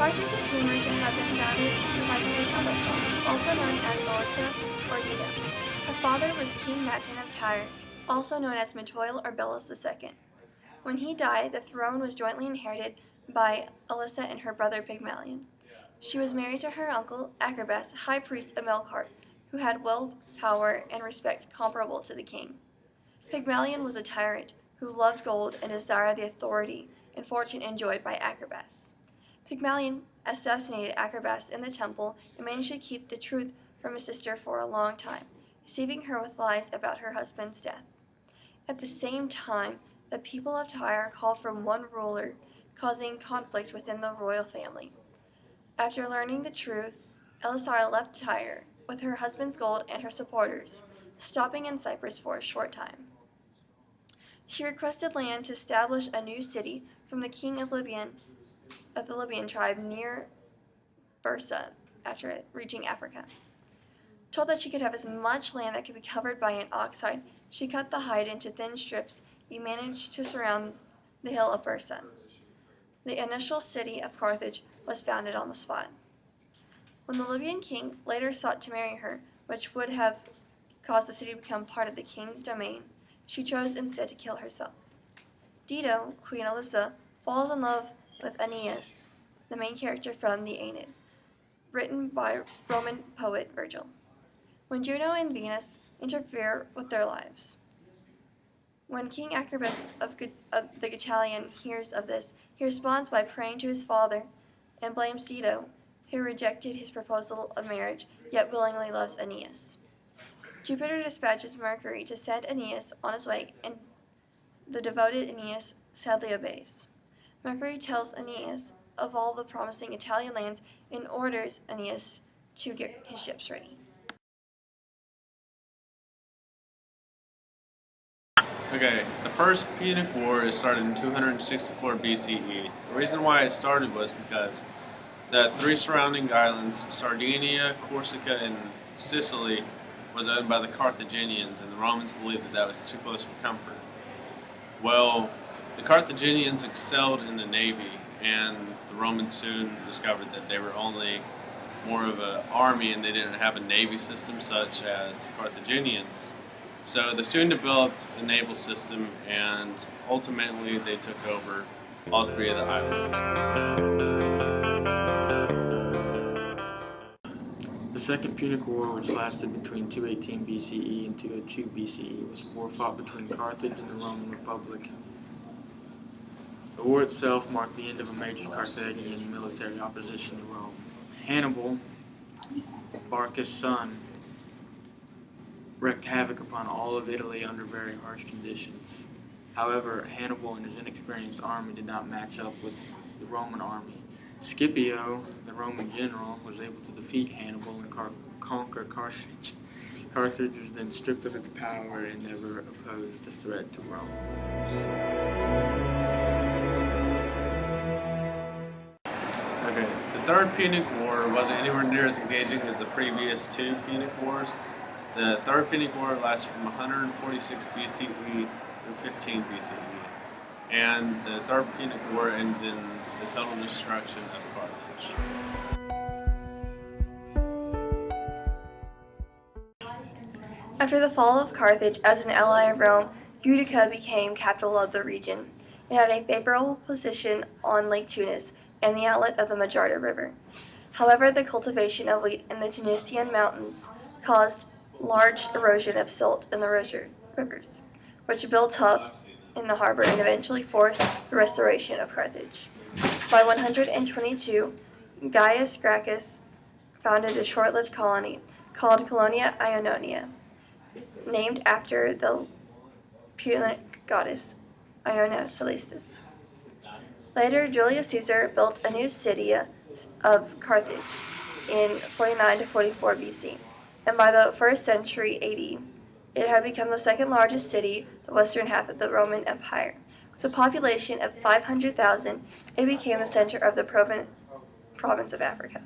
Carthage is rumored to have been founded by Queen Alyssa, also known as Alyssa or Dido. Her father was King Matin of Tyre, also known as Metoil or Belus II. When he died, the throne was jointly inherited by Alyssa and her brother Pygmalion. She was married to her uncle Agrabas, high priest of Melkart, who had wealth, power, and respect comparable to the king. Pygmalion was a tyrant who loved gold and desired the authority and fortune enjoyed by Agrabas. Pygmalion assassinated Agrabas in the temple and managed to keep the truth from his sister for a long time, deceiving her with lies about her husband's death. At the same time, the people of Tyre called for one ruler, causing conflict within the royal family. After learning the truth, Elisara left Tyre with her husband's gold and her supporters, stopping in Cyprus for a short time. She requested land to establish a new city from the king of the Libyan tribe near Bursa after reaching Africa. Told that she could have as much land that could be covered by an ox hide, she cut the hide into thin strips and managed to surround the hill of Bursa. The initial city of Carthage was founded on the spot. When the Libyan king later sought to marry her, which would have caused the city to become part of the king's domain, she chose instead to kill herself. Dido, Queen Alyssa, falls in love with Aeneas, the main character from the Aeneid, written by Roman poet Virgil. When Juno and Venus interfere with their lives. When King Agrabas of the Gatalian hears of this, he responds by praying to his father and blames Dido, who rejected his proposal of marriage, yet willingly loves Aeneas. Jupiter dispatches Mercury to send Aeneas on his way, and the devoted Aeneas sadly obeys. Mercury tells Aeneas of all the promising Italian lands and orders Aeneas to get his ships ready. Okay, the First Punic War started in 264 BCE. The reason why it started was because the three surrounding islands, Sardinia, Corsica, and Sicily, was owned by the Carthaginians, and the Romans believed that that was too close for comfort. Well, the Carthaginians excelled in the navy, and the Romans soon discovered that they were only more of an army and they didn't have a navy system such as the Carthaginians. So they soon developed a naval system, and ultimately they took over all three of the islands. The Second Punic War, which lasted between 218 BCE and 202 BCE, was a war fought between Carthage and the Roman Republic. The war itself marked the end of a major Carthaginian military opposition to Rome. Hannibal, Barca's son, wreaked havoc upon all of Italy under very harsh conditions. However, Hannibal and his inexperienced army did not match up with the Roman army. Scipio, the Roman general, was able to defeat Hannibal and conquer Carthage. Carthage was then stripped of its power and never opposed a threat to Rome. Okay, the Third Punic War wasn't anywhere near as engaging as the previous two Punic Wars. The Third Punic War lasted from 146 BCE through 15 BCE, and the Third Punic War ended in the total destruction of Carthage. After the fall of Carthage as an ally of Rome, Utica became capital of the region. It had a favorable position on Lake Tunis and the outlet of the Majarta River. However, the cultivation of wheat in the Tunisian mountains caused large erosion of silt in the rivers, which built up in the harbor and eventually forced the restoration of Carthage. By 122, Gaius Gracchus founded a short-lived colony called Colonia Ionia, named after the Punic goddess Iona Celestis. Later, Julius Caesar built a new city of Carthage in 49 to 44 BC, and by the 1st century AD, it had become the second largest city, the western half of the Roman Empire. With a population of 500,000, it became the center of the province of Africa.